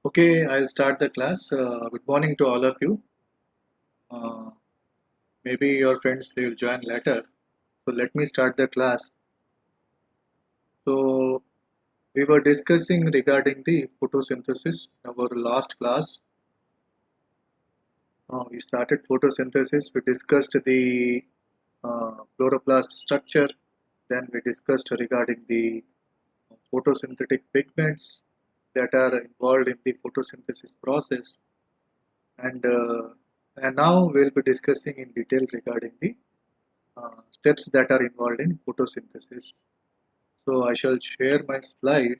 Okay, I'll start the class. Good morning to all of you. Uh, Maybe your friends they will join later. So let me start the class. So we were discussing regarding the photosynthesis in our last class. We started photosynthesis. We discussed the chloroplast structure. Then we discussed regarding the photosynthetic pigments that are involved in the photosynthesis process. And and now we'll be discussing in detail regarding the steps that are involved in photosynthesis. So I shall share my slide.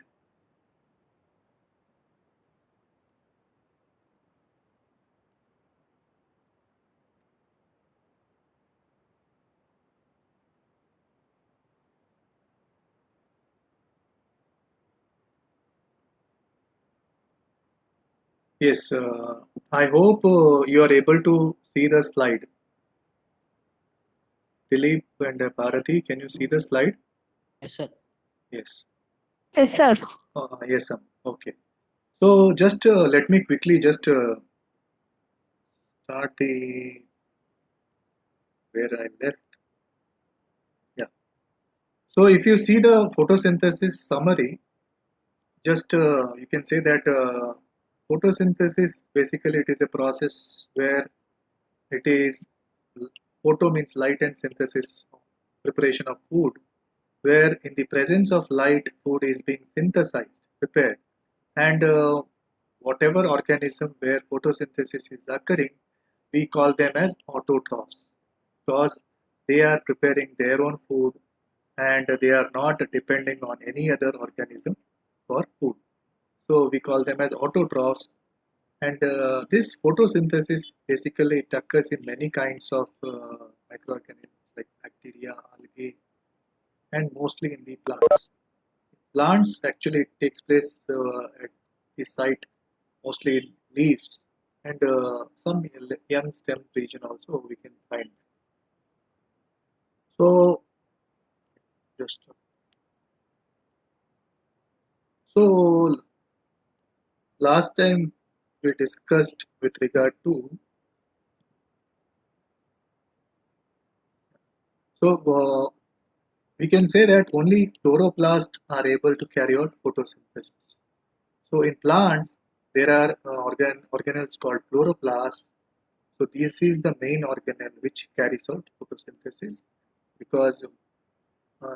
Yes, I hope you are able to see the slide. Dilip and Bharati, can you see the slide? Yes, sir. Yes. Yes, sir. Yes, okay. So just let me quickly just start the where I left. Yeah. So if you see the photosynthesis summary, just you can say that photosynthesis basically it is a process where it is photo means light and synthesis preparation of food, where in the presence of light food is being synthesized prepared, and whatever organism where photosynthesis is occurring we call them as autotrophs because they are preparing their own food and they are not depending on any other organism for food. So we call them as autotrophs. And this photosynthesis basically it occurs in many kinds of microorganisms like bacteria, algae, and mostly in the plants. Plants actually it takes place at the site mostly in leaves and some young stem region also we can find. So just so last time we discussed with regard to so we can say that only chloroplasts are able to carry out photosynthesis. So in plants, there are organelles called chloroplasts. So this is the main organelle which carries out photosynthesis because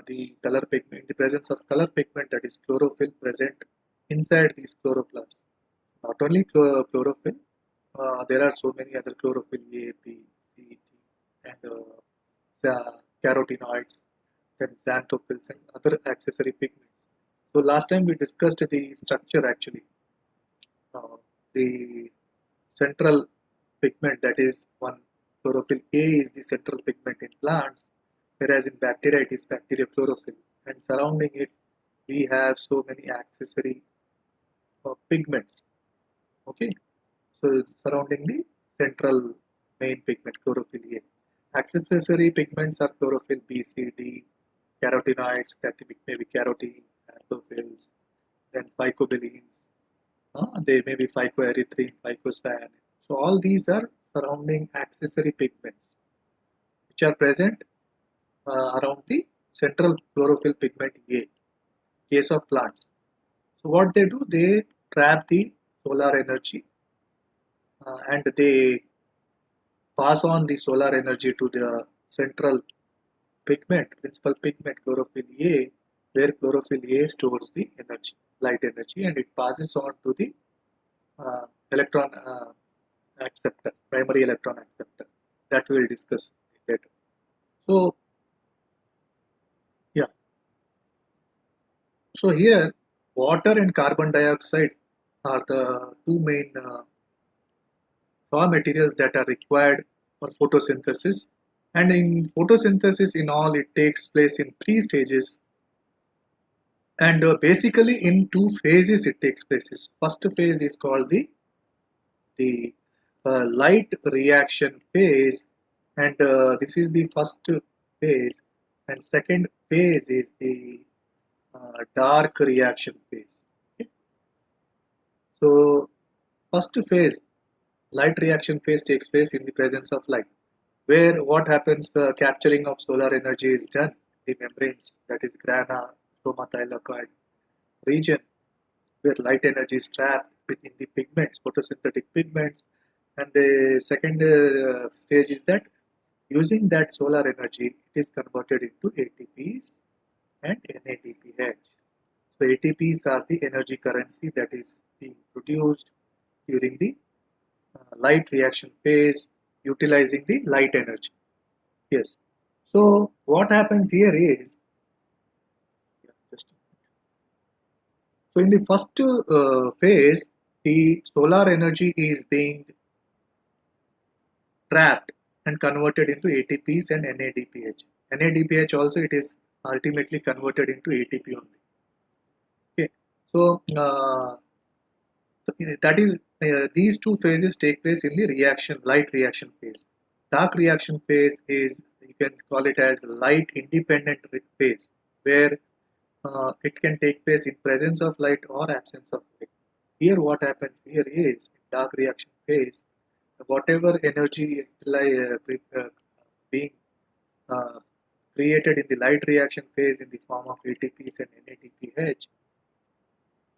the color pigment, in the presence of color pigment that is chlorophyll present inside these chloroplasts. Not only chlorophyll, there are so many other chlorophyll A, B, C, D, and carotenoids, then xanthophylls and other accessory pigments. So last time we discussed the structure actually. The central pigment that is one chlorophyll A is the central pigment in plants, whereas in bacteria it is bacteria chlorophyll, and surrounding it we have so many accessory pigments. Okay, so surrounding the central main pigment chlorophyll A. Accessory pigments are chlorophyll B, C, D, carotenoids, maybe carotene, anthophylls, then phycobilins. They may be phycoerythrin, phycocyanin. So all these are surrounding accessory pigments which are present around the central chlorophyll pigment A. Case of plants. So what they do, they trap the solar energy and they pass on the solar energy to the central pigment, principal pigment chlorophyll A, where chlorophyll A stores the energy, light energy, and it passes on to the electron acceptor, primary electron acceptor. That we'll discuss later. So yeah, so here water and carbon dioxide are the two main raw materials that are required for photosynthesis. And in photosynthesis, in all, it takes place in three stages. And basically, in two phases, it takes place. First phase is called the light reaction phase, and this is the first phase. And second phase is the dark reaction phase. Okay. So, first phase, light reaction phase, takes place in the presence of light, where what happens, the capturing of solar energy is done. The membranes, that is grana, stroma thylakoid region, where light energy is trapped within the pigments, photosynthetic pigments. And the second stage is that using that solar energy, it is converted into ATPs and NADPH. So ATPs are the energy currency that is being produced during the light reaction phase, utilizing the light energy. Yes. So what happens here is, yeah, just so in the first phase, the solar energy is being trapped and converted into ATPs and NADPH. NADPH also, it is ultimately converted into ATP only. Okay. So that is these two phases take place in the reaction, light reaction phase. Dark reaction phase is, you can call it as light independent phase, where it can take place in presence of light or absence of light. Here what happens here is, in dark reaction phase, whatever energy being uh, created in the light reaction phase in the form of ATPs and NADPH,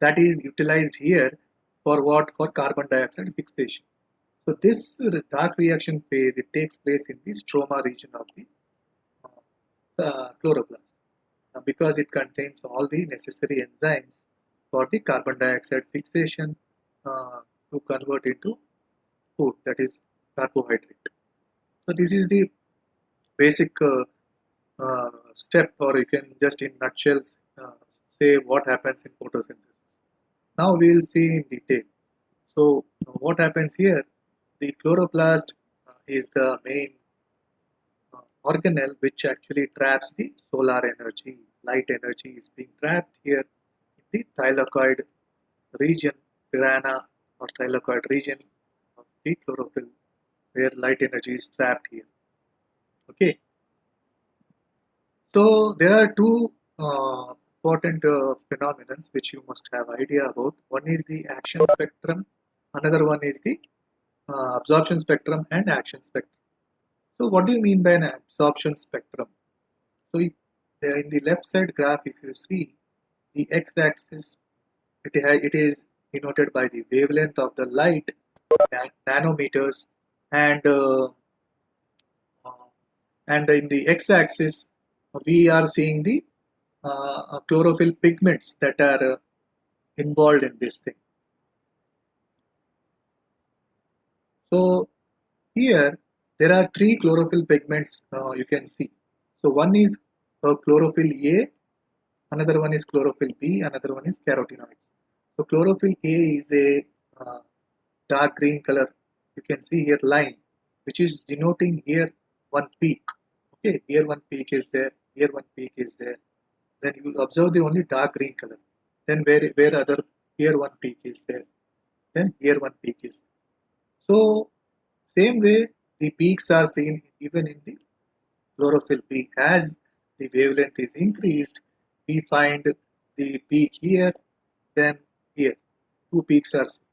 that is utilized here for what? For carbon dioxide fixation. So this dark reaction phase, it takes place in the stroma region of the chloroplast, because it contains all the necessary enzymes for the carbon dioxide fixation to convert into food, that is carbohydrate. So this is the basic step, or you can just in nutshell say what happens in photosynthesis. Now we will see in detail. So what happens here? The chloroplast is the main organelle which actually traps the solar energy. Light energy is being trapped here in the thylakoid region, grana or thylakoid region of the chlorophyll, where light energy is trapped here. Okay, so there are two important phenomena which you must have idea about. One is the action spectrum, another one is the absorption spectrum and action spectrum. So what do you mean by an absorption spectrum? So in the left side graph, if you see the x-axis, it is denoted by the wavelength of the light, nanometers, and uh, and in the x-axis we are seeing the chlorophyll pigments that are involved in this thing. So here there are three chlorophyll pigments you can see. So one is chlorophyll A, another one is chlorophyll B, another one is carotenoids. So chlorophyll A is a dark green color. You can see here line, which is denoting here one peak. Okay, here one peak is there, here one peak is there. Then you observe the only dark green color. Then where other, here one peak is there. Then here one peak is there. So same way the peaks are seen even in the chlorophyll peak. As the wavelength is increased, we find the peak here, then here. Two peaks are seen.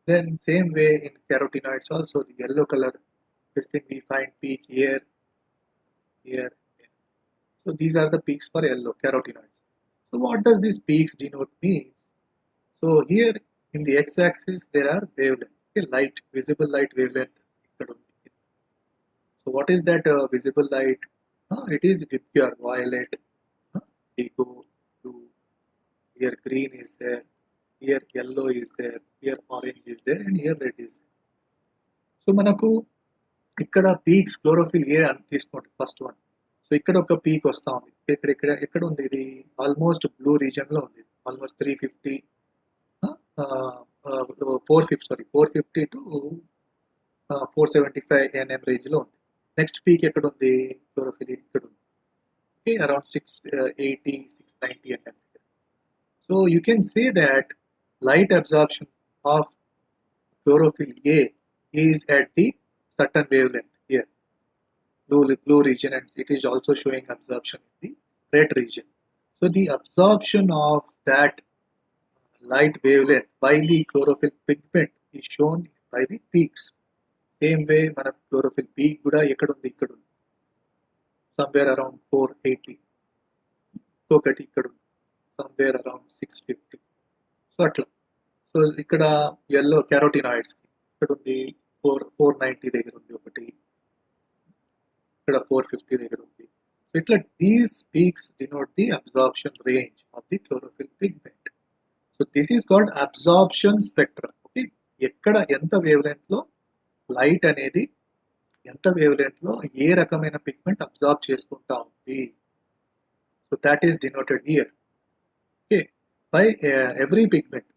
Then same way in carotenoids also, the yellow color, this thing we find peak here, here, here. So these are the peaks for yellow carotenoids. So what does these peaks denote means? So here in the x-axis there are wavelength, okay, light, visible light wavelength. So what is that visible light? It is Vibgyor, violet, indigo, here green is there, here yellow is there, here orange is there, and here red is there. So మనకు ఇక్కడ peaks chlorophyll ఏ అని తీసుకోండి first one. So ఇక్కడ ఒక peak వస్తా ఉంది. ఎక్కడ ఉంది ఇది? ఆల్మోస్ట్ బ్లూ రీజన్ లో ఉంది. ఆల్మోస్ట్ 350 450 టు 475 NM రేంజ్ లో ఉంది. నెక్స్ట్ పీక్ ఎక్కడ ఉంది? క్లోరోఫిల్ ఇక్కడ ఉంది. Okay, around 680 690 NM. So you can say that light absorption of chlorophyll A is at the certain wavelength here, blue region, and it is also showing absorption in the red region. So the absorption of that light wavelength by the chlorophyll pigment is shown by the peaks. Same way మన chlorophyll peak కూడా ఎక్కడ ఉంది? ఇక్కడ ఉంది, somewhere around 480. ఒకటి ఇక్కడ ఉంది, somewhere around 650. So అట్లా. సో ఇక్కడ yellow carotenoids ఇక్కడ ఉంది 490 దగ్గర ఉంది ఒకటి, ఇక్కడ 450 దగ్గర ఉంది. సో ఇట్లా these peaks denote the absorption range of the chlorophyll pigment. So this is called absorption spectrum. Okay, ఎక్కడ ఎంత వేవ్ లెంత్ లో లైట్ అనేది ఎంత వేవ్ లెంత్ లో ఏ రకమైన పిగ్మెంట్ అబ్జార్బ్ చేసుకుంటా ఉంది. So that is denoted here. Okay, by every pigment.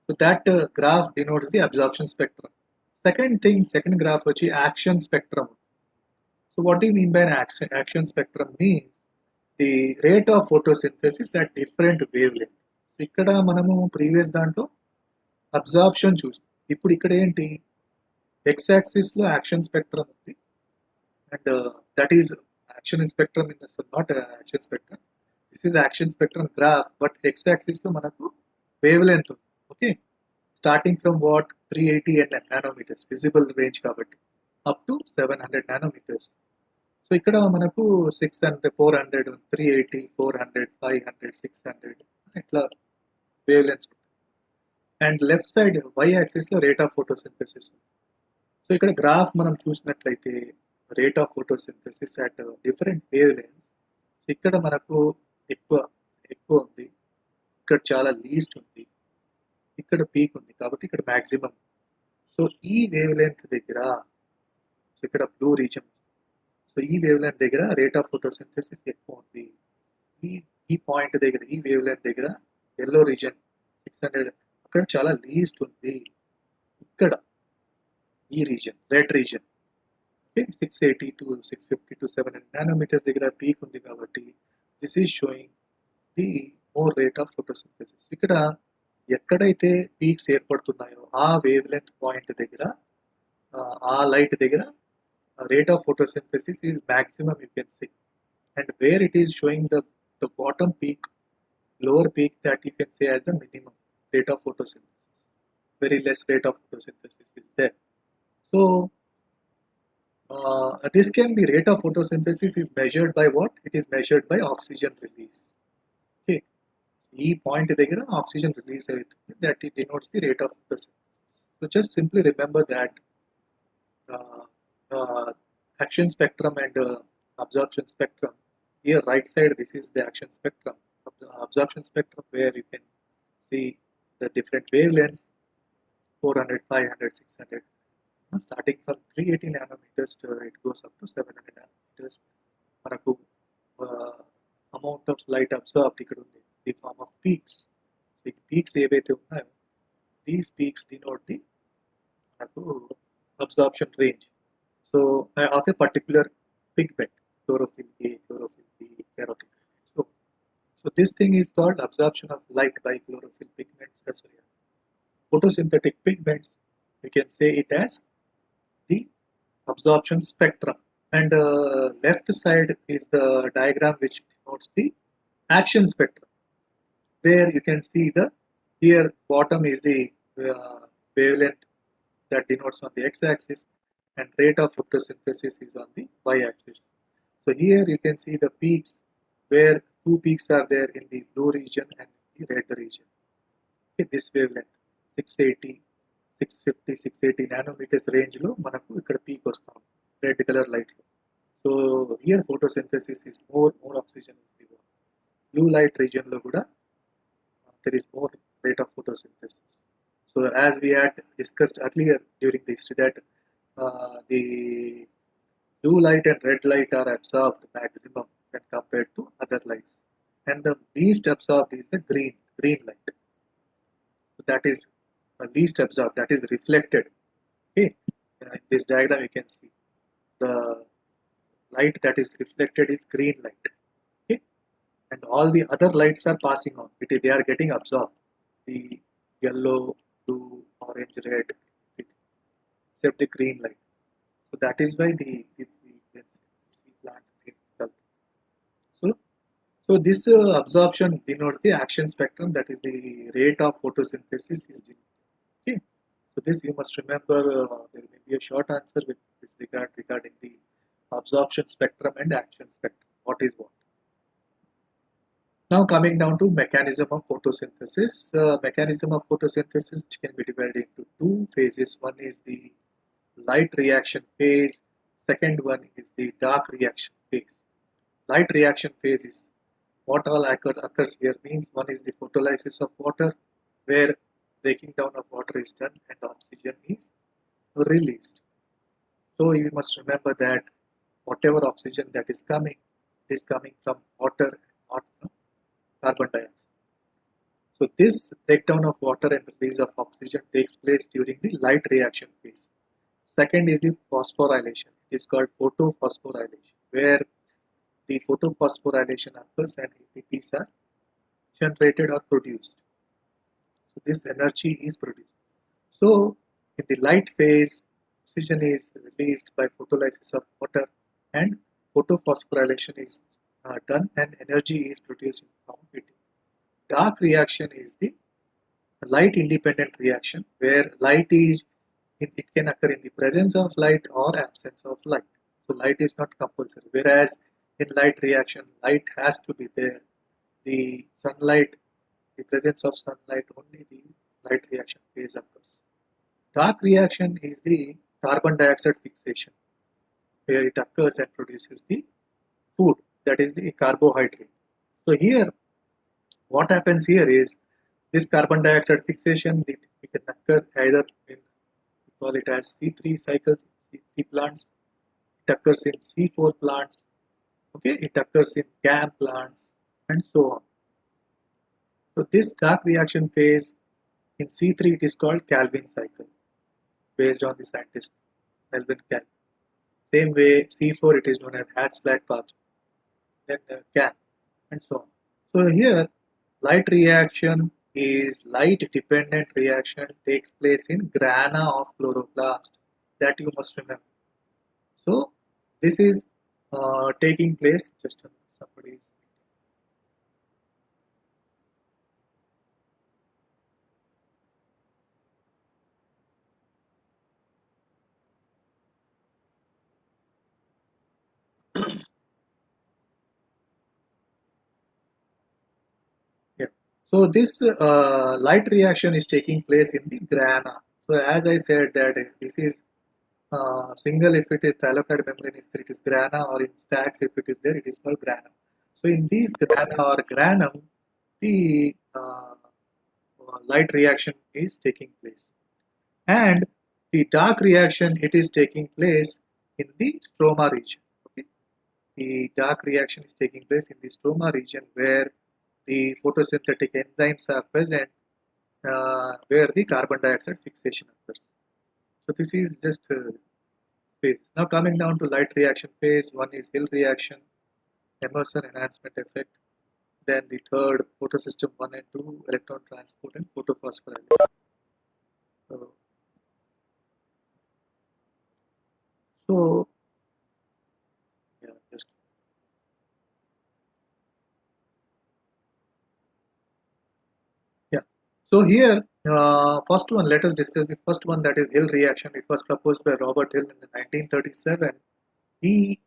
So that graph denotes the absorption spectrum. Second graph వచ్చి action spectrum. So what you mean by action spectrum means the rate of photosynthesis at different wavelength. ఇక్కడ మనము previous దాంట్లో absorption చూస్తాం. ఇప్పుడు ఇక్కడ ఏంటి? X axis లో action spectrum ఉంది, and that is action spectrum in not action spectrum. This is action spectrum graph, but x axis లో మనకు వేవ్ లెంత్ ఉంది. Okay, starting from what 380 nanometres visible range కాబట్టి అప్ టు 700 నానోమీటర్స్. సో ఇక్కడ మనకు 600 400 380 400 500 600 ఇట్లా wavelengths. And left side y axis లో rate of photosynthesis. So ఇక్కడ graph మనం చూసినట్లయితే rate of photosynthesis at different wavelengths. ఇక్కడ మనకు ఎక్కువ ఉంది, ఇక్కడ చాలా లీస్ట్ ఉంది, ఇక్కడ పీక్ ఉంది, కాబట్టి ఇక్కడ మ్యాక్సిమం. సో ఈ వేవ్ లెంత్ దగ్గర, సో ఇక్కడ బ్లూ రీజన్, సో ఈ వేవ్ లెంత్ దగ్గర రేట్ ఆఫ్ ఫోటోసింథసిస్ ఎక్కువ ఉంది. ఈ పాయింట్ దగ్గర, ఈ వేవ్ లెంత్ దగ్గర ఎల్లో రీజన్ 600, అక్కడ చాలా లీస్ట్ ఉంది. ఇక్కడ ఈ reason red reason 680 to 650 to 700 nanometres దగ్గర పీక్ ఉంది. కాబట్టి this is sowing the more rate of photosynthesis. ఇక్కడ ఎక్కడైతే పీక్స్ ఏర్పడుతున్నాయో ఆ వేవ్ లెంత్ పాయింట్ దగ్గర, ఆ లైట్ దగ్గర rate of photosynthesis is maximum, you can see. And where it is showing the bottom peak, lower peak, that you can say as the minimum rate of photosynthesis. Very less rate of photosynthesis is there. So this can be rate of photosynthesis is measured by what? It is measured by oxygen release. Okay, ఈ point దగ్గర oxygen release అవుతుంది, that it denotes the rate of photosynthesis. So just simply remember that action spectrum and absorption spectrum. Here right side, this is the action spectrum. Absorption spectrum, where you can see the different wavelengths, 400 500 600, starting from 380 nanometers to it goes up to 700 nanometers. మనకు amount of light absorbed ఇక్కడ ఉంది, the form of peaks. So ఈ peaks ఏవైతే ఉన్నాయో, these peaks denote the మనకు absorption range. So of a particular pigment, chlorophyll A, chlorophyll B, carotenoid. So this thing is called absorption of light by chlorophyll pigments. That's why photosynthetic pigments, we can say it as the absorption spectrum. And left side is the diagram which denotes the action spectrum, where you can see the here bottom is the wavelength that denotes on the x-axis, and rate of photosynthesis is on the y-axis. So here you can see the peaks, where two peaks are there in the blue region and the red region. Okay, this wavelength 680 650 680 nanometers range lo manaku ikkada peak vastam red color light lo. So here photosynthesis is more oxygen is there. Blue light region lo kuda there is more rate of photosynthesis. So as we had discussed earlier during the history that the blue light and red light are absorbed maximum when compared to other lights, and the least absorbed is the green light. So that is least absorbed, that is reflected. Okay, in this diagram you can see the light that is reflected is green light. Okay, and all the other lights are passing on. They are getting absorbed. The yellow, blue, orange, red, except the green light. So that is why we can see plants green color. So, so this absorption denotes the action spectrum. That is the rate of photosynthesis is denoted. Okay. So this you must remember. There may be a short answer with this regarding the absorption spectrum and action spectrum. What is what? Now coming down to mechanism of photosynthesis. Mechanism of photosynthesis can be divided into two phases. One is the light reaction phase. Second one is the dark reaction phase. Light reaction phase is what all occurs here means one is the photolysis of water, where breaking down of water is done and oxygen is released. So you must remember that whatever oxygen that is coming from water, not from carbon dioxide. So this breakdown of water and release of oxygen takes place during the light reaction phase. Second is the phosphorylation. It is called photophosphorylation, where the photophosphorylation occurs and ATPs are generated or produced. So this energy is produced. So in the light phase, oxygen is released by photolysis of water and photophosphorylation is done and energy is produced in the form of heat. Dark reaction is the light independent reaction where light is it can occur in the presence of light or absence of light. So light is not compulsory. Whereas in light reaction, light has to be there. The sunlight, the presence of sunlight, only the light reaction phase occurs. Dark reaction is the carbon dioxide fixation, where it occurs and produces the food, that is the carbohydrate. So here, what happens here is this carbon dioxide fixation it can occur either in we call it as C3 cycles, C3 plants. It occurs in C4 plants. Okay, it occurs in CAM plants, and so on. So this dark reaction phase in C3 it is called Calvin cycle, based on the scientist Melvin Calvin. Same way C4 it is known as Hatch-Black pathway, then CAM, and so on. So here light reaction is light dependent reaction takes place in grana of chloroplast, that you must remember. So this is taking place just somebody's. Yeah. So this light reaction is taking place in the grana. So as I said that this is single if it is thylakoid membrane, if it is grana, or in stacks if it is there, it is called granum. So in these grana or granum, the light reaction is taking place. And the dark reaction, it is taking place in the stroma region. Okay? The dark reaction is taking place in the stroma region where the photosynthetic enzymes are present, where the carbon dioxide fixation occurs. So this is just phase. Now coming down to light reaction phase, one is Hill reaction, Emerson enhancement effect. Then the third, photosystem 1 and 2, electron transport and photophosphorylation. So, so yeah, just yeah. So here, first one, let us discuss the first one, that is Hill reaction. It was proposed by Robert Hill in 1937. He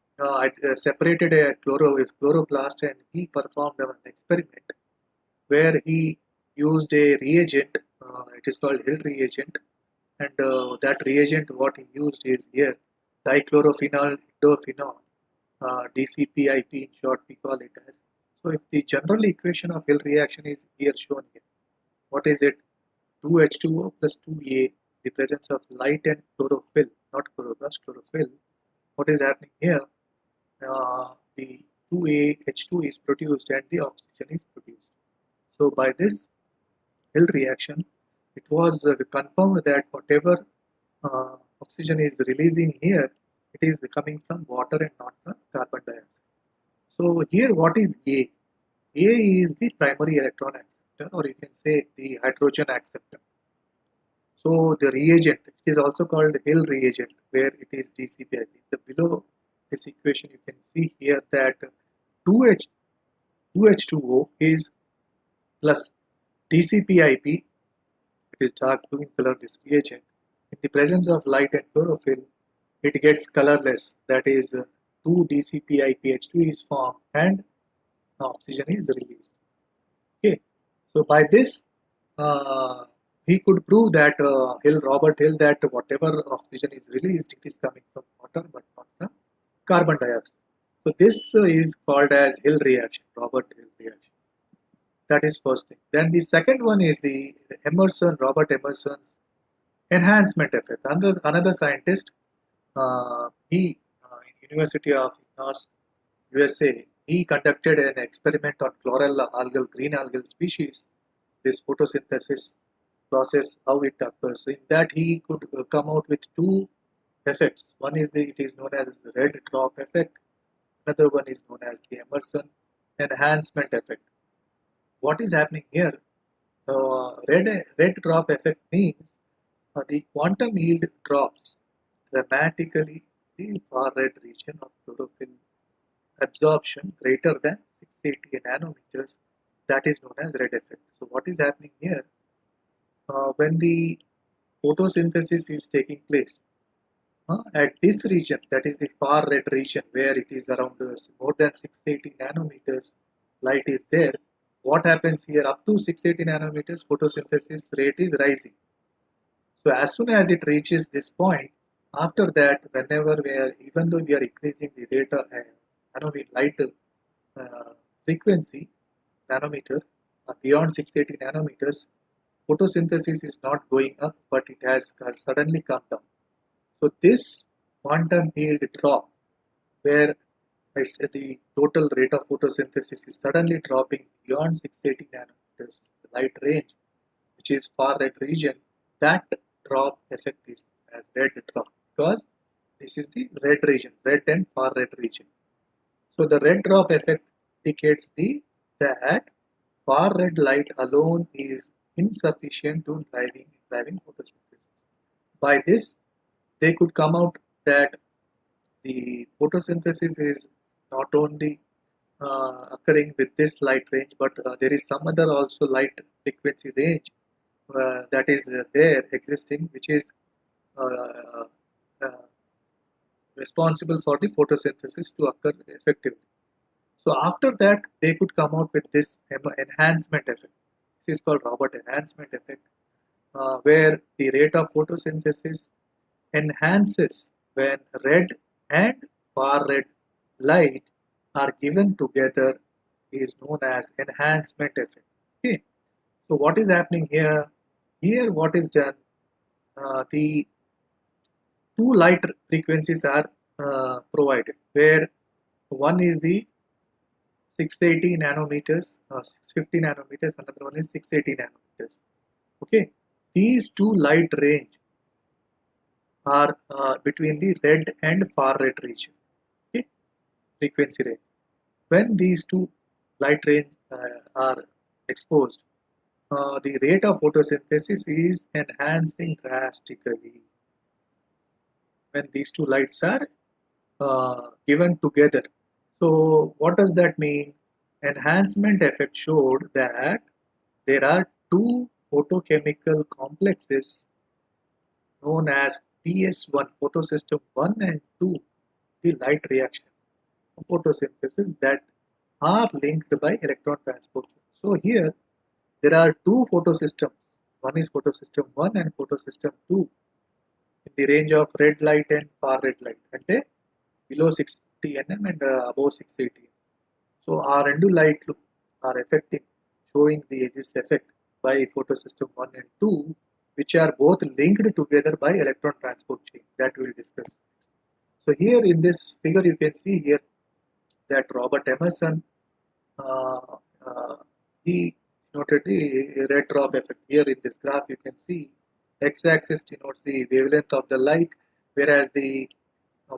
separated a chloroplast and he performed an experiment where he used a reagent. It is called Hill reagent, and that reagent what he used is here dichlorophenol indophenol, DCPIP in short we call it as. So if the general equation of Hill reaction is here shown here. What is it? 2H2O plus 2A, the presence of light and chlorophyll, not chloroplast, chlorophyll. What is happening here? The 2AH2 is produced and the oxygen is produced. So by this Hill reaction, it was confirmed that whatever oxygen is releasing here, it is coming from water and not from carbon dioxide. So here what is A? A is the primary electron acceptor, or you can say the hydrogen acceptor. So the reagent, it is also called Hill reagent, where it is DCPIP. Below this equation you can see here that 2H2O is plus DCPIP, it is dark blue in color, this reagent. In the presence of light and chlorophyll, it gets colorless, that is 2-DCPIPH2 is formed and oxygen is released. Okay, so by this he could prove that Robert Hill, that whatever oxygen is released, it is coming from water but not from carbon dioxide. So this is called as Hill reaction, Robert Hill reaction. That is first thing. Then the second one is the Robert Emerson's enhancement effect. Another scientist, he in University of Illinois, USA, he conducted an experiment on chlorella algal, green algal species, this photosynthesis process, how it occurs. In that he could come out with two effects. One is it is known as the red drop effect. Another one is known as the Emerson enhancement effect. What is happening here? Red drop effect means the quantum yield drops dramatically in the far red region of chlorophyll absorption greater than 680 nanometers. That is known as red effect. So what is happening here? When the photosynthesis is taking place at this region, that is the far red region where it is around more than 680 nanometers light is there. What happens here? Up to 680 nanometers photosynthesis rate is rising. So as soon as it reaches this point, after that, whenever we are, even though we are increasing the rate of light frequency nanometer beyond 680 nanometers, photosynthesis is not going up, but it has suddenly come down. So this quantum yield drop, where I said the total rate of photosynthesis is suddenly dropping beyond 680 nanometers, the light range, which is far red region, that drop effect is as red drop, because this is the red region, red and far red region. So the red drop effect indicates that far red light alone is insufficient to driving photosynthesis. By this, they could come out that the photosynthesis is not only occurring with this light range, but there is some other also light frequency range that is there existing, which is uh, uh, responsible for the photosynthesis to occur effectively. So after that, they could come out with this enhancement effect. This is called Robert enhancement effect, where the rate of photosynthesis enhances when red and far red light are given together, is known as enhancement effect. Okay. So what is happening here? Here what is done? The two light frequencies are provided, where one is the 680 nanometers, 650 nanometers, another one is 680 nanometers. Okay, these two light range are between the red and far red region. Okay, frequency range. When these two light range are exposed, the rate of photosynthesis is enhancing drastically. When these two lights are given together. So what does that mean? Enhancement effect showed that there are two photochemical complexes known as PS1, photosystem 1 and 2, the light reaction of photosynthesis, that are linked by electron transport. So here there are two photosystems. One is photosystem 1 and photosystem 2 in the range of red light and far red light, అంటే below 60 nm and above 680. So our రెండు light are affecting, showing this effect. by photosystem 1 and 2, which are both linked together by electron transport chain that we will discuss. So here in this figure you can see here that Robert Emerson uh, uh, he noted the red drop effect. Here in this graph you can see x-axis denotes the wavelength of the light, whereas the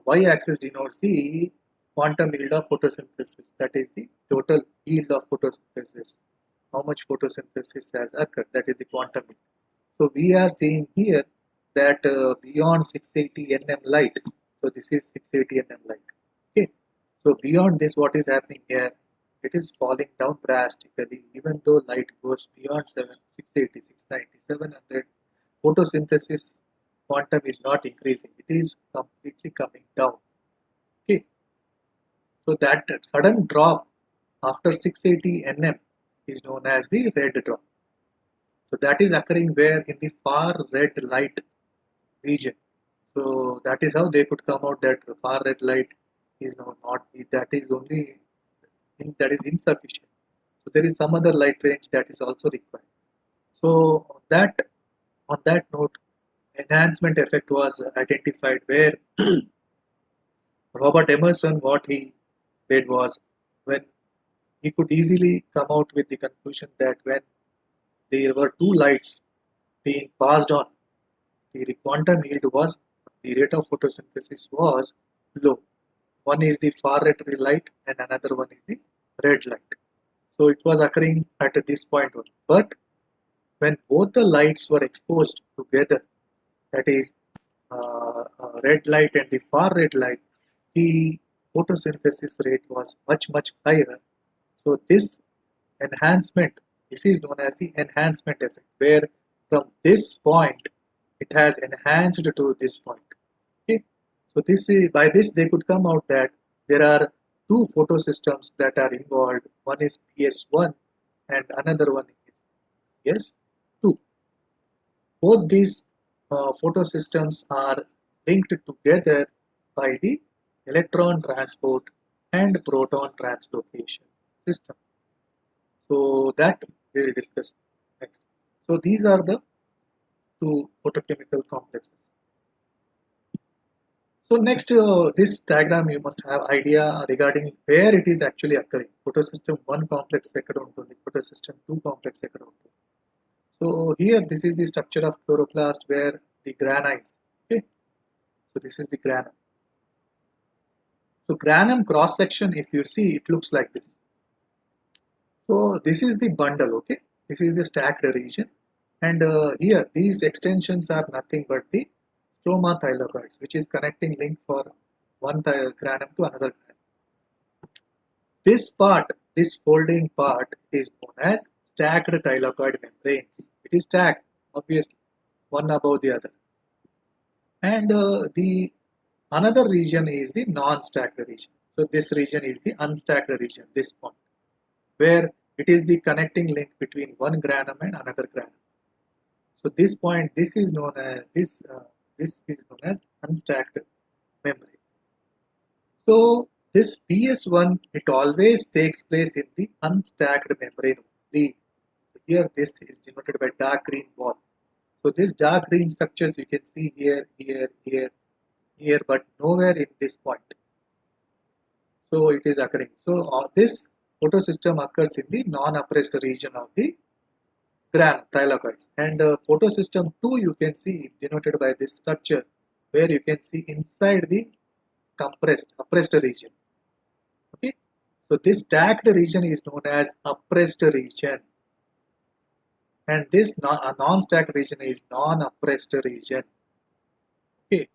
y-axis denotes the quantum yield of photosynthesis, that is the total yield of photosynthesis, how much photosynthesis has occurred, that is the quantum yield. So we are seeing here that beyond 680 nm light, so this is 680 nm light, okay. So beyond this, what is happening here, it is falling down drastically. Even though light goes beyond 680, 690, 700, photosynthesis quantum is not increasing, it is completely coming down, okay. So that sudden drop after 680 nm is known as the red drop. So that is occurring where, in the far red light region. So that is how they could come out that the far red light is not, that is only that is insufficient. So there is some other light range that is also required. So that, on that note, enhancement effect was identified where Robert Emerson, what he did was, when he could easily come out with the conclusion that when there were two lights being passed on, the quantum yield was, the rate of photosynthesis was low. One is the far red light and another one is the red light. So it was occurring at this point only. But when both the lights were exposed together, that is red light and the far red light, the photosynthesis rate was much higher. So this enhancement, this is known as the enhancement effect, where from this point it has enhanced to this point. Okay, so this is, by this they could come out that there are two photosystems that are involved. One is PS1 and another one is PS2. Both these photosystems are linked together by the electron transport and proton translocation system. So that we will discuss next. So these are the two photochemical complexes. So next, this diagram you must have idea regarding where it is actually occurring. Photosystem 1 complex second onto photosystem 2 complex second onto. So here this is the structure of chloroplast where the grana is. Okay. So this is the granum. So granum cross section, if you see, it looks like this. So this is the bundle, okay. This is the stacked region, and here these extensions are nothing but the stroma thylakoids, which is connecting link for one granum to another granum. This part, this folding part, is known as stacked thylakoid membranes. It is stacked, obviously, one above the other. And the another region is the non-stacked region. So this region is the unstacked region, this point, where it is the connecting link between one granum and another granum. So this point, this is known as this is known as unstacked membrane. So this PS1, it always takes place in the unstacked membrane only. Here this is denoted by dark green ball. So this dark green structures you can see here, here, but nowhere in this point. So it is occurring. So this photosystem occurs in the non-oppressed region of the thylakoids. And photosystem 2 you can see denoted by this structure, where you can see inside the oppressed region. Okay, so this stacked region is known as oppressed region, and this non-stacked region is non-oppressed region. Okay,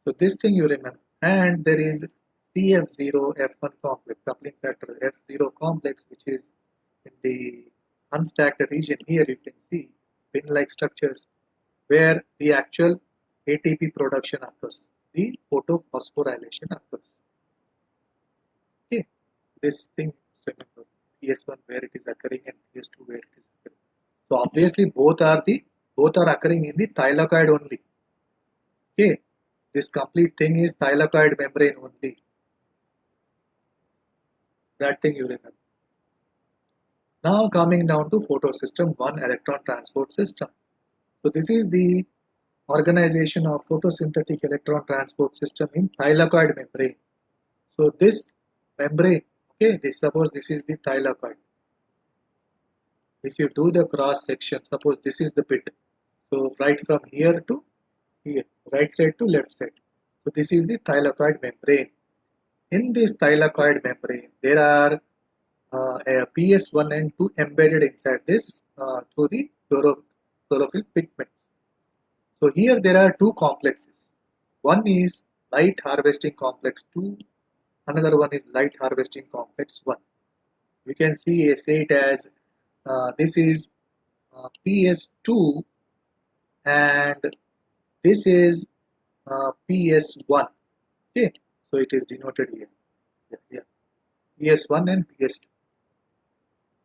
so this thing you remember. And there is CF0 F1 complex, coupling factor F0 complex, which is in the unstacked region. Here you can see pin-like structures where the actual ATP production occurs, the photophosphorylation occurs. Okay, this thing, remember, PS1 where it is occurring and PS2 where it is occurring. So obviously both are occurring in the thylakoid only. Okay, this complete thing is thylakoid membrane only. That thing you remember. Now coming down to photosystem 1 electron transport system. So this is the organization of photosynthetic electron transport system in thylakoid membrane. So this membrane, okay, suppose this is the thylakoid. If you do the cross section, suppose this is the pit. So right from here to here, right side to left side. So this is the thylakoid membrane. In this thylakoid membrane, there are a PS1 and 2 embedded inside this through the chlorophyll pigments. So here there are two complexes. One is light harvesting complex 2, another one is light harvesting complex 1. You can say it as this is PS2 and this is PS1. Okay, so it is denoted here. Yeah, PS1 and PS2.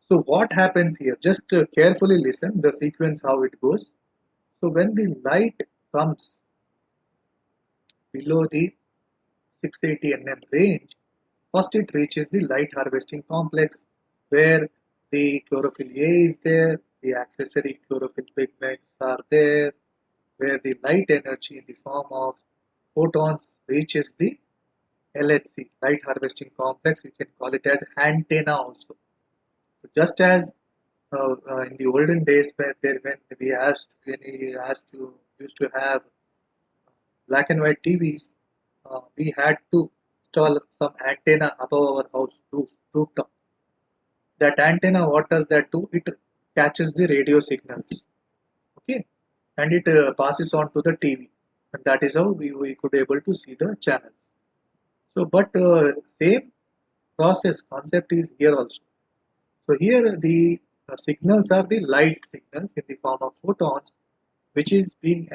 So what happens here? Just carefully listen the sequence how it goes. So when the light comes below the 680 nm range, first it reaches the light harvesting complex where the chlorophyll A is there, the accessory chlorophyll pigments are there, where the light energy in the form of photons reaches the LHC, light harvesting complex. You can call it as antenna also. So just as in the olden days when we asked to used to have black and white TVs, we had to install some antenna above our house rooftop. That antenna, what does that do? It catches the radio signals, okay, and it passes on to the TV, and that is how we could able to see the channels. So, but same process concept is here also. So here the signals are the light signals in the form of photons, which is being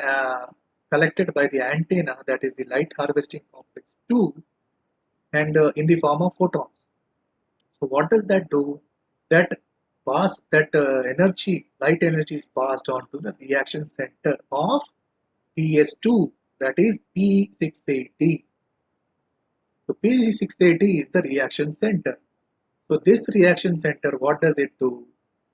collected by the antenna, that is the light harvesting complex 2, and in the form of photons. So what does that do? That energy, light energy is passed on to the reaction center of PS2, that is P680. So P680 is the reaction center. So this reaction center, what does it do?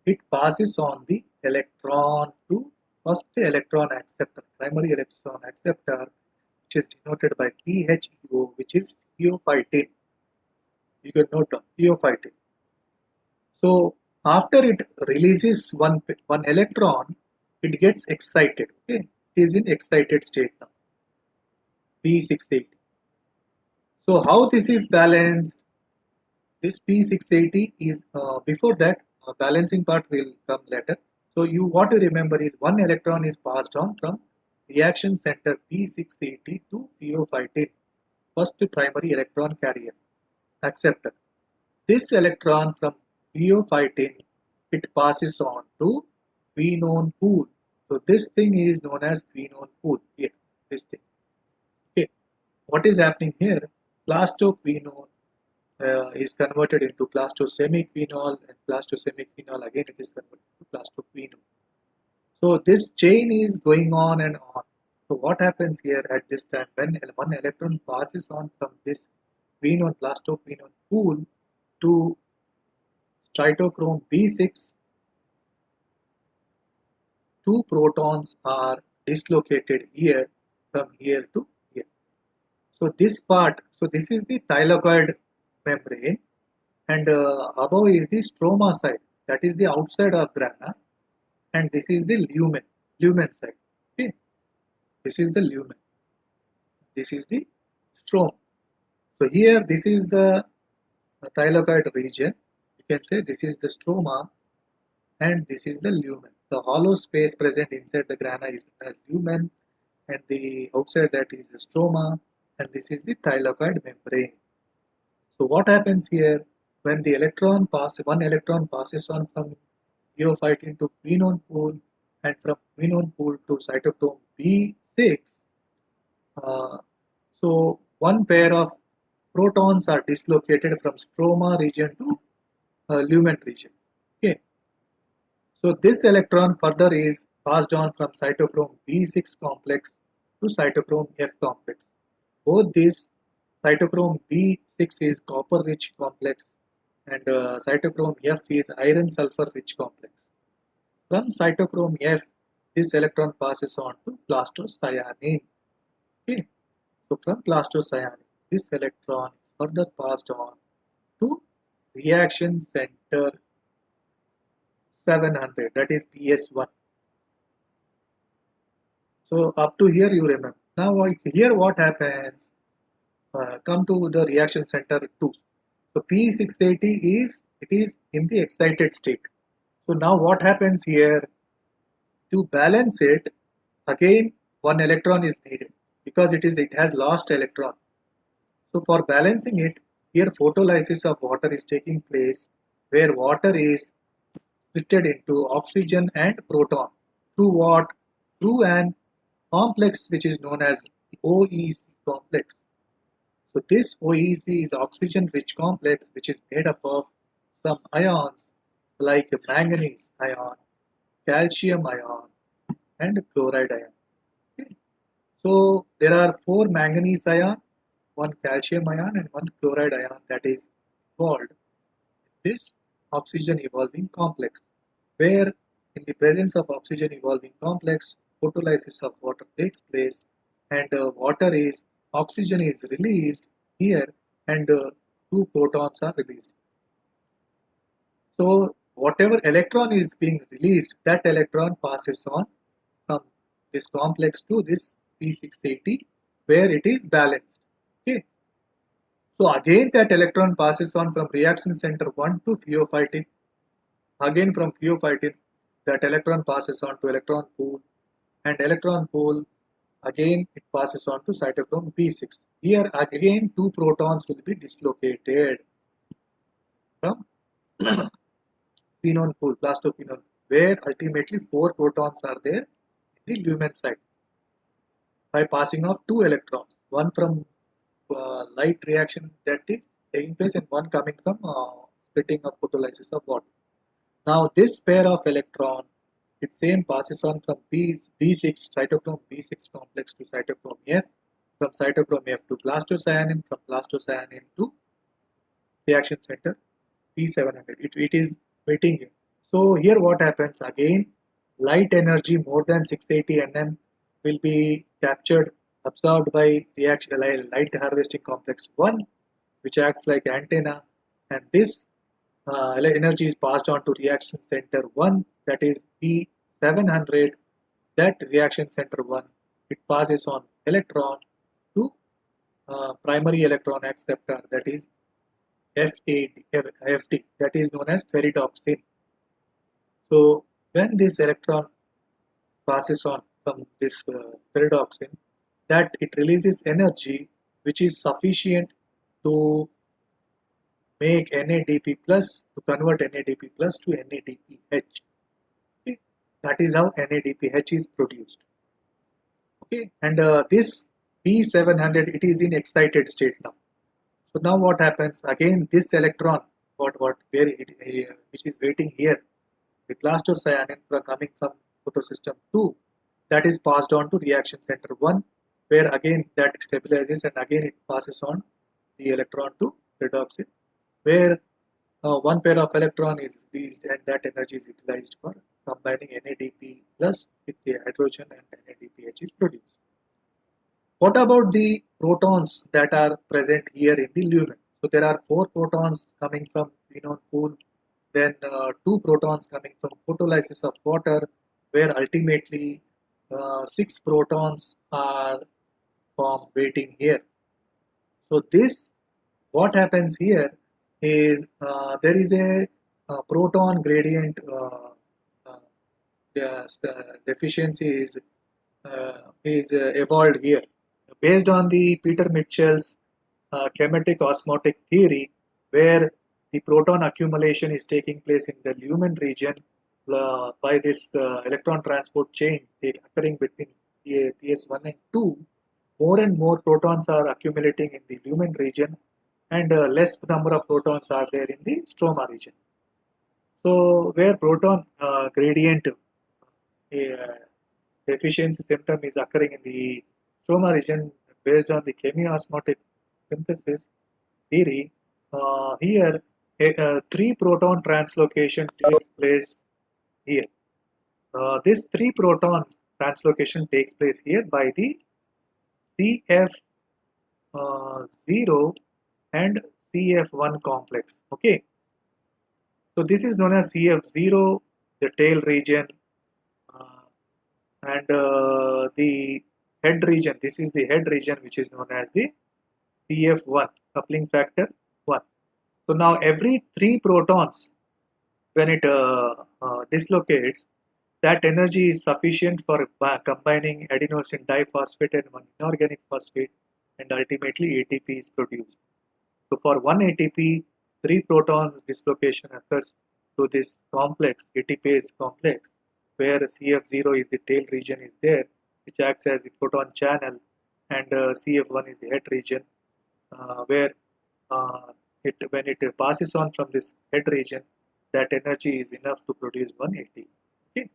It passes on the electron to first electron acceptor, primary electron acceptor, which is denoted by PHEO, which is pheophytin. You can note down pheophytin. So after it releases one electron, it gets excited. Okay, it is in excited state now. P680. So how this is balanced? This P680 is before that balancing part will come later. So you what to remember is one electron is passed on from reaction center P680 to pheophytin, first primary electron carrier acceptor. This electron from pheophytin, it passes on to quinone pool. So this thing is known as quinone pool here. This thing. Okay. What is happening here? Plastoquinone is converted into plastosemiquinol, and plastosemiquinol again it is converted to plastoquinone. So this chain is going on and on. So what happens here at this time when one electron passes on from this quinone plastoquinone pool to cytochrome B6, two protons are dislocated here from here to here. So this part, so this is the thylakoid membrane, and above is the stroma side, that is the outside of grana, and this is the lumen side. Okay, this is the lumen, this is the stroma. So here this is the thylakoid region. You can say this is the stroma and this is the lumen. The hollow space present inside the grana is the lumen, and the outside that is the stroma, and this is the thylakoid membrane. So what happens here when the one electron passes on from pheophytin to quinone pool, and from quinone pool to cytochrome B6. Uh, so one pair of protons are dislocated from stroma region to lumen region. Okay. So this electron further is passed on from cytochrome B6 complex to cytochrome F complex. Both these cytochrome B6 is copper rich complex and cytochrome F is iron sulfur rich complex. From cytochrome F, this electron passes on to plastocyanine. Okay. So from plastocyanine, this electron is further passed on to reaction center 700, that is PS1. So up to here you remember. Now here what happens? Come to the reaction center 2. So P680 is in the excited state. So now what happens here? To balance it, again one electron is needed because it has lost electron. So for balancing it, here photolysis of water is taking place, where water is split into oxygen and proton through what? Through an complex which is known as OEC complex. So this OEC is oxygen rich complex which is made up of some ions like manganese ion, calcium ion and chloride ion. Okay. So there are four manganese ion, one calcium ion and one chloride ion that is involved in this oxygen evolving complex, where in the presence of oxygen evolving complex, photolysis of water takes place and oxygen is released here and two protons are released. So whatever electron is being released, that electron passes on from this complex to this P680 where it is balanced. Okay. So again that electron passes on from reaction center 1 to pheophytin. Again from pheophytin that electron passes on to electron pool and electron pool again it passes on to cytochrome B6. Here again two protons will be dislocated from phenol pool, plastophenol, where ultimately four protons are there in the lumen side by passing of two electrons, one from light reaction that is taking place and one coming from splitting of photolysis of water. Now this pair of electron, it same passes on from B6 cytochrome B6 complex to cytochrome F, from cytochrome F to plastocyanin, from plastocyanin to reaction center P700. It is waiting here. So here what happens again, light energy more than 680 nm will be captured, absorbed by reaction light harvesting complex 1, which acts like antenna, and this energy is passed on to reaction center 1, that is P700. That reaction center 1, it passes on electron to primary electron acceptor, that is FT, that is known as ferridoxin. So when this electron passes on from this ferridoxin, that it releases energy which is sufficient to make NADP plus, to convert NADP plus to NADPH. Okay? That is how NADPH is produced. Okay, and this P700, it is in excited state now. So now what happens? Again, this electron, which is waiting here, the plastocyanin coming from photosystem 2, that is passed on to reaction center 1, where again that stabilizes and again it passes on the electron to redoxin, where one pair of electron is released and that energy is utilized for combining NADP plus with the hydrogen and NADPH is produced. What about the protons that are present here in the lumen? So there are four protons coming from phenol pool, then two protons coming from photolysis of water, where ultimately six protons are formed waiting here. So this, what happens here is there is a proton gradient uh, deficiency is evolved here based on the Peter Mitchell's chemetic osmotic theory, where the proton accumulation is taking place in the lumen region by this electron transport chain occurring between PS1 and 2. More and more protons are accumulating in the lumen region, and less number of protons are there in the stroma region. So, where proton gradient deficiency symptom is occurring in the stroma region based on the chemiosmotic synthesis theory, here three proton translocation takes place here. This three protons translocation takes place here by the CF0 and CF1 complex. Okay, so this is known as CF0, the tail region, uh, and the head region. This is the head region, which is known as the CF1, coupling factor 1. So now every three protons, when it dislocates, that energy is sufficient for combining adenosine diphosphate and one inorganic phosphate, and ultimately ATP is produced. So for one ATP, three protons dislocation occurs to this complex, ATPase complex, where CF0 is the tail region is there, which acts as the proton channel, and CF1 is the head region, where uh, when it passes on from this head region, that energy is enough to produce one ATP. Okay.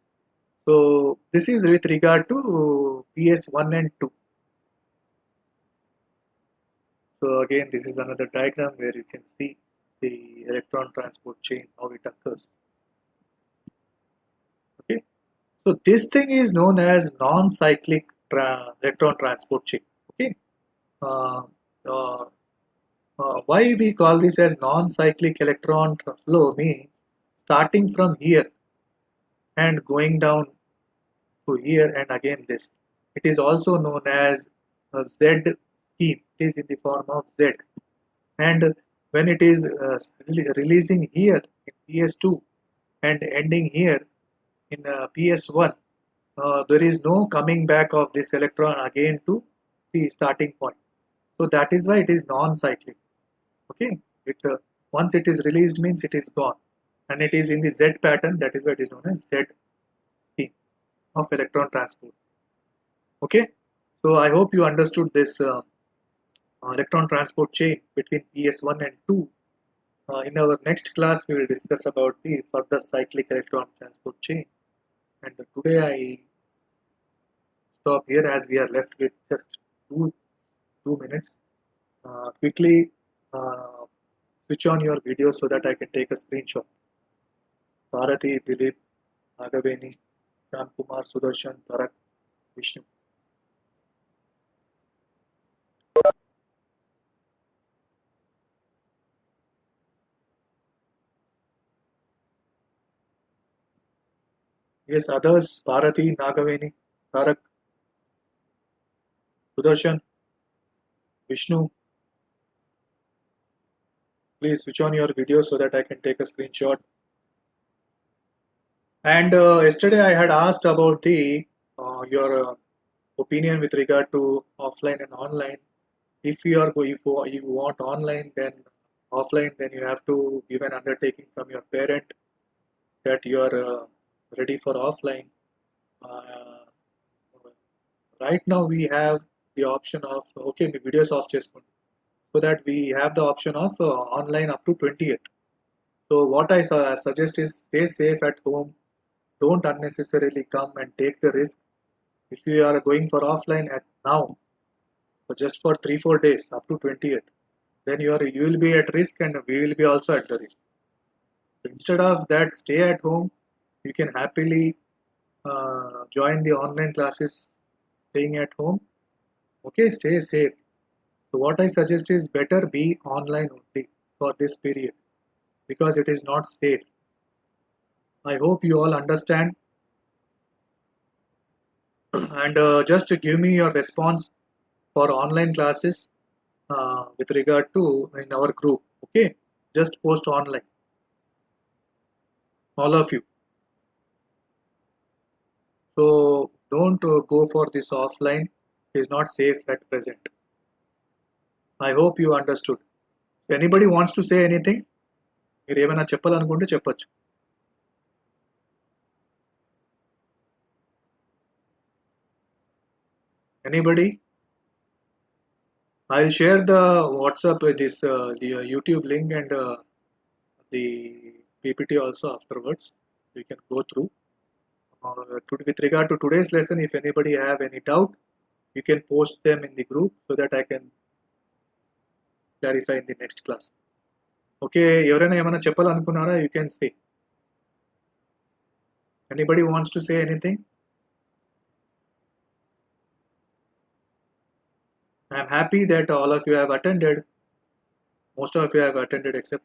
So this is with regard to PS1 and 2. So again, this is another diagram where you can see the electron transport chain, how it occurs. Okay. So this thing is known as non-cyclic electron transport chain. Okay. Uh, uh, why we call this as non-cyclic electron flow means starting from here and going down to here and again this. It is also known as a Z scheme. It is in the form of Z. And when it is releasing here in PS2 and ending here in PS1, there is no coming back of this electron again to the starting point. So that is why it is non-cyclic. Okay, it once it is released means it is gone, and it is in the Z pattern. That is why it is known as Z scheme of electron transport. Okay, so I hope you understood this electron transport chain between PS1 and 2. In our next class, we will discuss about the further cyclic electron transport chain. And today I stop here as we are left with just two minutes. Quickly switch on your video so that I can take a screenshot. Bharati, Dilip, Nagaveni, Shyam Kumar, Sudarshan, Tarak, Vishnu. Yes, others, Bharati, Nagaveni, Tarak, Sudarshan, Vishnu. Please switch on your video so that I can take a screenshot. And yesterday I had asked about the your opinion with regard to offline and online. If you are if you want online, then offline, then you have to give an undertaking from your parent that you are ready for offline. Uh, right now we have the option of okay, my video is off చేసుకోండి. So that we have the option of online up to 20th. So what I suggest is stay safe at home. Don't unnecessarily come and take the risk. If you are going for offline at now, for just for 3-4 days up to 20th, then you will be at risk and we will be also at the risk. So instead of that, stay at home. You can happily join the online classes staying at home. Okay, stay safe. So what I suggest is better be online only for this period because it is not safe. I hope you all understand and just to give me your response for online classes with regard to in our group. Okay, just post online, all of you. So don't go for this offline. It is not safe at present. I hope you understood. If anybody wants to say anything, మీరు ఏమైనా చెప్పాలనుకుంటే చెప్పొచ్చు. Anybody? I'll share the WhatsApp with this the YouTube link and the PPT also afterwards. You can go through. With regard to today's lesson, if anybody have any doubt, you can post them in the group so that I can clarify in the next class. Okay, ఎవరైనా ఏమైనా చెప్పాలనుకున్నారా? You can say. Anybody wants to say anything? I am happy that all of you have attended. Most of you have attended except